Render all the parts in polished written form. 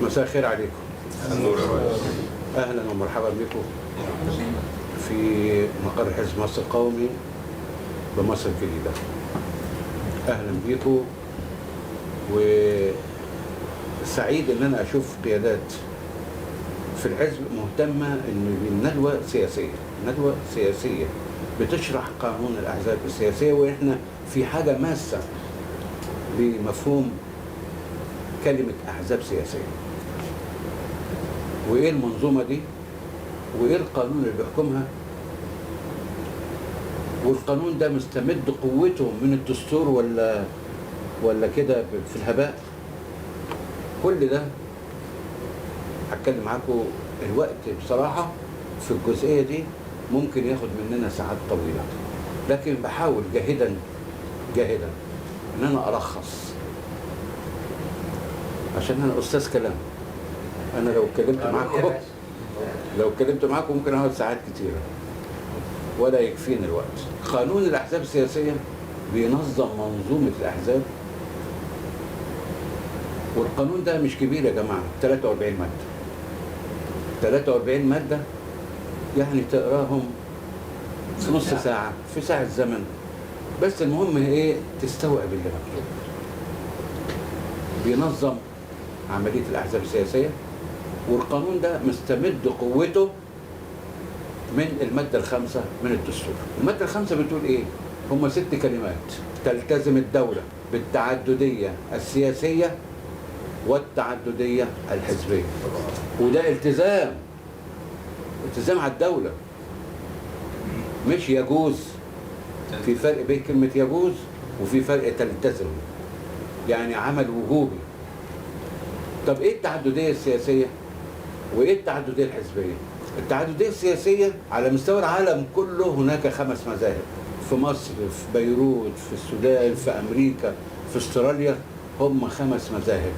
مساء الخير عليكم. النور يا ريس. اهلا ومرحبا بكم في مقر حزب مصر القومي بمصر الجديدة. اهلا بكم، وسعيد ان انا اشوف قيادات في الحزب مهتمة ان بالندوة سياسية، ندوة سياسية بتشرح قانون الاحزاب السياسية، واحنا في حاجة ماسة بمفهوم كلمة احزاب سياسية، وايه المنظومة دي، وايه القانون اللي بيحكمها، والقانون ده مستمد قوته من الدستور ولا كده في الهباء. كل ده هتكلم معاكم. الوقت بصراحة في الجزئية دي ممكن ياخد مننا ساعات طويلة، لكن بحاول جاهدا ان انا ارخص، عشان انا استاذ كلام. انا لو اتكلمت معاكم ممكن اقعد ساعات كتيرة ولا يكفيني الوقت. قانون الاحزاب السياسية بينظم منظومة الاحزاب، والقانون ده مش كبير يا جماعة، 43 مادة. 43 مادة يعني تقراهم في نص ساعة، في ساعة زمن، بس المهم ايه تستوعب اللي مكتوب. بينظم عملية الأحزاب السياسية، والقانون ده مستمد قوته من المادة الخامسة من الدستور. المادة الخامسة بتقول ايه؟ هم 6 كلمات: تلتزم الدولة بالتعددية السياسية والتعددية الحزبية. وده التزام على الدولة، مش يجوز. في فرق بين كلمة يجوز وفي فرق تلتزم، يعني عمل وجوبي. طب ايه التعددية السياسية وايه التعددية الحزبية؟ التعددية السياسية على مستوى العالم كله هناك 5 مذاهب، في مصر، في بيروت، في السودان، في امريكا، في استراليا، هم 5 مذاهب.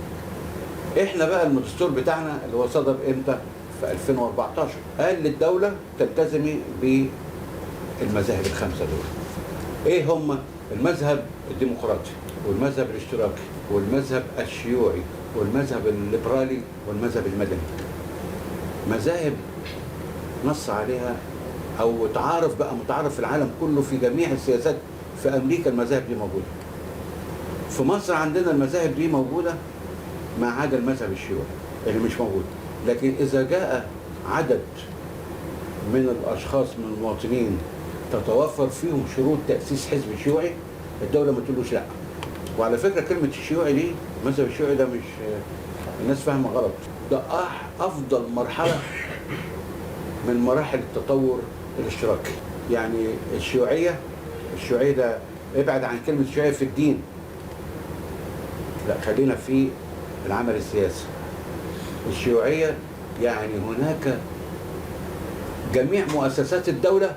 احنا بقى الدستور بتاعنا اللي هو صدر امتى؟ في 2014 قال للدولة تلتزمي بالمذاهب ال5 دول. ايه هم؟ المذهب الديمقراطي، والمذهب الاشتراكي، والمذهب الشيوعي، والمذهب الليبرالي، والمذهب المدني. مذاهب نص عليها او متعارف في العالم كله في جميع السياسات. في امريكا المذاهب دي موجودة، في مصر عندنا المذاهب دي موجودة ما عدا المذهب الشيوعي اللي مش موجود. لكن إذا جاء عدد من الأشخاص من المواطنين تتوفر فيهم شروط تأسيس حزب شيوعي، الدولة ما تقولوش لا. وعلى فكرة كلمة الشيوعي دي، المذهب الشيوعي ده مش الناس فاهمة غلط، ده أفضل مرحلة من مراحل التطور الاشتراكي. يعني الشيوعية ده ابعد عن كلمة الشيوعية في الدين، لا خلينا في العمل السياسي. الشيوعية يعني هناك جميع مؤسسات الدولة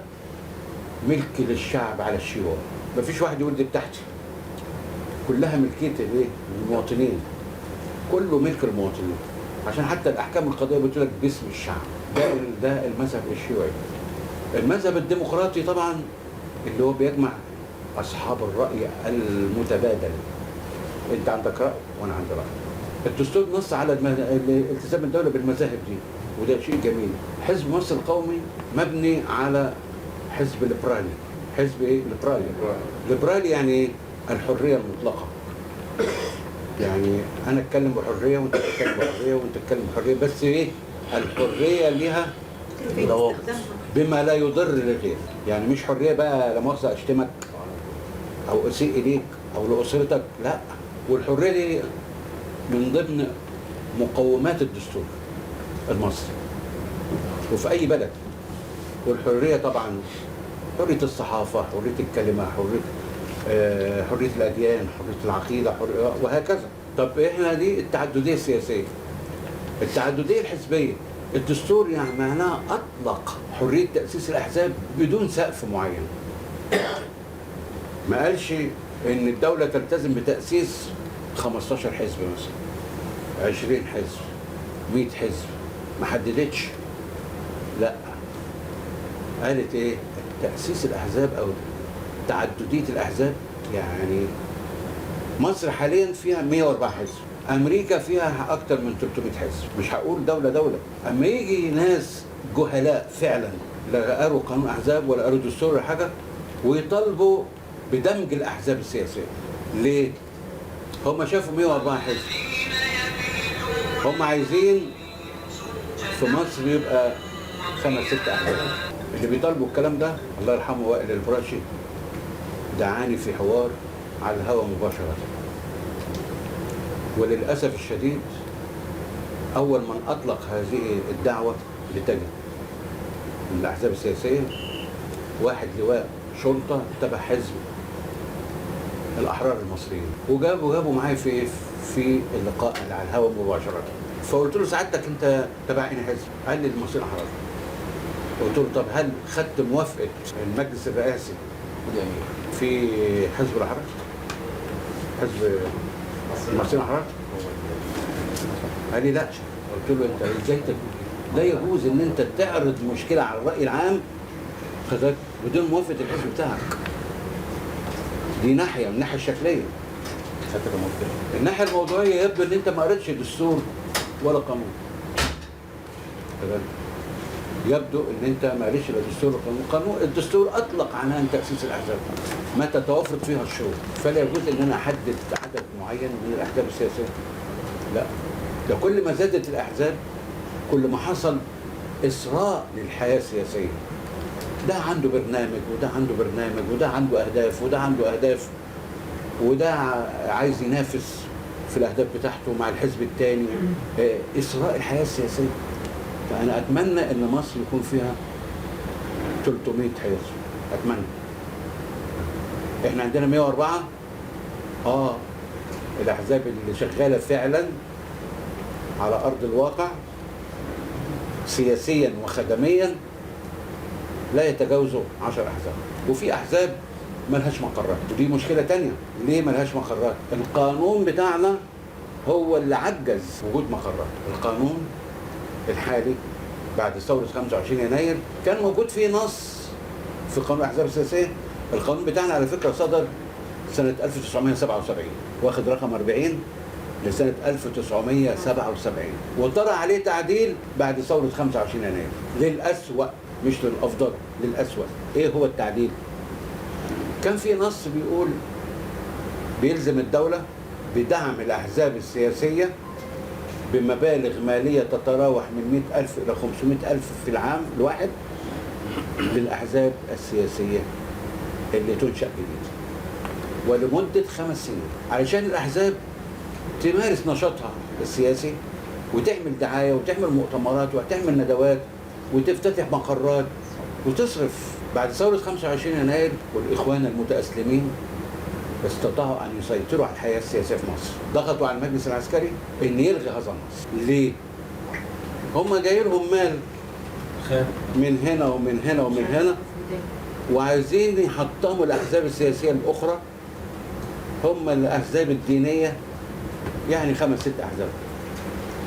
ملك للشعب على الشيوع، مفيش واحد يقول دي بتاعتي، كلها ملكية الايه؟ المواطنين، كله ملك المواطنين. عشان حتى الأحكام القضائية بتقول لك باسم الشعب. ده المذهب الشيوعي. المذهب الديمقراطي طبعا اللي هو بيجمع أصحاب الرأي المتبادل، انت عندك رأي وانا عندي رأي. الدستور نص على التزام الدولة بالمذاهب دي، وده شيء جميل. حزب مصر القومي مبني على حزب ليبرالي. حزب ايه؟ ليبرالي يعني ايه؟ الحرية المطلقة. يعني انا اتكلم بحرية وانت تتكلم بحرية وانت تتكلم بحرية، بس ايه؟ الحرية ليها ضوابط بما لا يضر للغير. يعني مش حرية بقى لا مؤاخذة اشتمك او اسيء اليك او لاسرتك، لا. والحرية دي من ضمن مقومات الدستور المصري وفي أي بلد. والحرية طبعا حرية الصحافة، حرية الكلمة، حرية الأديان، حرية العقيدة، وهكذا. طب إحنا دي التعددية السياسية. التعددية الحزبية، الدستور يعني معناه أطلق حرية تأسيس الأحزاب بدون سقف معين. ما قالش إن الدولة تلتزم بتأسيس 15 حزب مثلا، 20 حزب، 100 حزب، ما حددتش. لا، قالت ايه؟ تأسيس الأحزاب أو تعددية الأحزاب. يعني مصر حاليا فيها 104 حزب، امريكا فيها اكتر من 300 حزب، مش هقول دوله. اما يجي ناس جهلاء فعلا لا قروا قانون احزاب ولا قروا دستور ولا حاجه ويطالبوا بدمج الاحزاب السياسيه. ليه؟ هم شافوا 104 حزب، هم عايزين في مصر يبقى 5-6 احزاب. اللي بيطالبوا الكلام ده الله يرحمه وائل البراشي دعاني في حوار على الهواء مباشره، وللاسف الشديد اول من اطلق هذه الدعوه لتجد من الاحزاب السياسيه واحد لواء شرطه تبع حزب الاحرار المصريين، وجابوا معايا في اللقاء اللي على الهواء مباشره. فقلت له سعادتك انت تبع اي حزب؟ قال لي المصريين الاحرار. قلت له طب هل خدت موافقه المجلس الرئاسي في حزب الاحرار؟ حزب المصريين الاحرار؟ قال لي لا. قلت له انت ازاي لا يجوز ان انت تعرض مشكله على الراي العام خدك بدون موافقه الحزب بتاعك. دي ناحيه من الناحيه الشكليه. الناحيه الموضوعيه يبدو ان انت ما قريتش دستور ولا قانون. يبدو ان انت ما قريتش لا دستور ولا قانون. الدستور اطلق عنان تاسيس الاحزاب متى توافرت فيها الشروط، فلا يجوز ان انا احدد عدد معين من الاحزاب السياسيه. لا، ده كل ما زادت الاحزاب كل ما حصل اسراء للحياه السياسيه. ده عنده برنامج وده عنده برنامج وده عنده اهداف وده عنده اهداف وده عايز ينافس في الاهداف بتاعته مع الحزب الثاني. اسراء الحياه السياسيه. فانا اتمنى ان مصر يكون فيها 300 حزب، اتمنى. احنا عندنا 104. الاحزاب اللي شغاله فعلا على ارض الواقع سياسيا وخدميا لا يتجاوزوا 10 احزاب، وفي احزاب ملهاش مقرات، ودي مشكله تانية. ليه ملهاش مقرات؟ القانون بتاعنا هو اللي عجز وجود مقرات. القانون الحالي بعد ثوره 25 يناير كان موجود فيه نص في قانون الاحزاب السياسيه. القانون بتاعنا على فكره صدر سنه 1977 واخد رقم 40 لسنه 1977 وطرح عليه تعديل بعد ثوره 25 يناير للأسوأ مش للأفضل، للأسوأ. ايه هو التعديل؟ كان في نص بيقول بيلزم الدولة بدعم الأحزاب السياسية بمبالغ مالية تتراوح من 100,000 إلى 500,000 في العام الواحد للأحزاب السياسية اللي تنشأ جديد ولمدة 5 سنين، علشان الأحزاب تمارس نشاطها السياسي وتعمل دعاية وتعمل مؤتمرات وتعمل ندوات وتفتتح مقرات وتصرف. بعد ثورة 25 يناير والإخوان المتأسلمين استطاعوا أن يسيطروا على الحياة السياسية في مصر، ضغطوا على المجلس العسكري أن يلغي هذا النص. ليه؟ هم جاي لهم مال من هنا ومن هنا ومن هنا وعايزين يحطموا الأحزاب السياسية الأخرى. هم الأحزاب الدينية يعني 5-6 أحزاب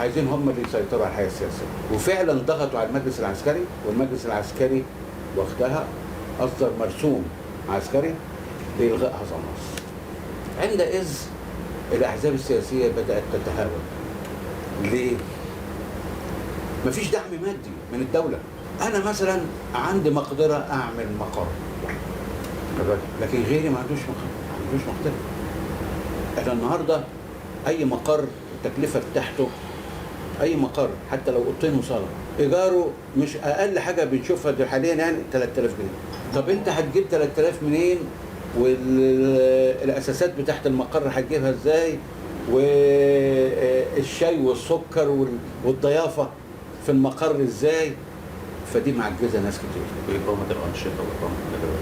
عايزين هم اللي يسيطروا على الحياة السياسية، وفعلا ضغطوا على المجلس العسكري، والمجلس العسكري وقتها أصدر مرسوم عسكري لإلغاء هذا النص. عندئذ الأحزاب السياسية بدأت تتهاون. ليه؟ مفيش دعم مادي من الدولة. أنا مثلا عندي مقدرة أعمل مقر، لكن غيري ما عندوش مقدرة. احنا النهارده أي مقر التكلفة بتاعته، أي مقر حتى لو أوضتين وصالة إيجاره مش أقل حاجة بنشوفها حاليا يعني 3000 جنيه. طب أنت هتجيب 3000 منين؟ والأساسات بتاعت المقر هتجيبها إزاي؟ والشاي والسكر والضيافة في المقر إزاي؟ فدي معجزة ناس كتير. وإبرامة الأنشطة وإبرامة الندوات.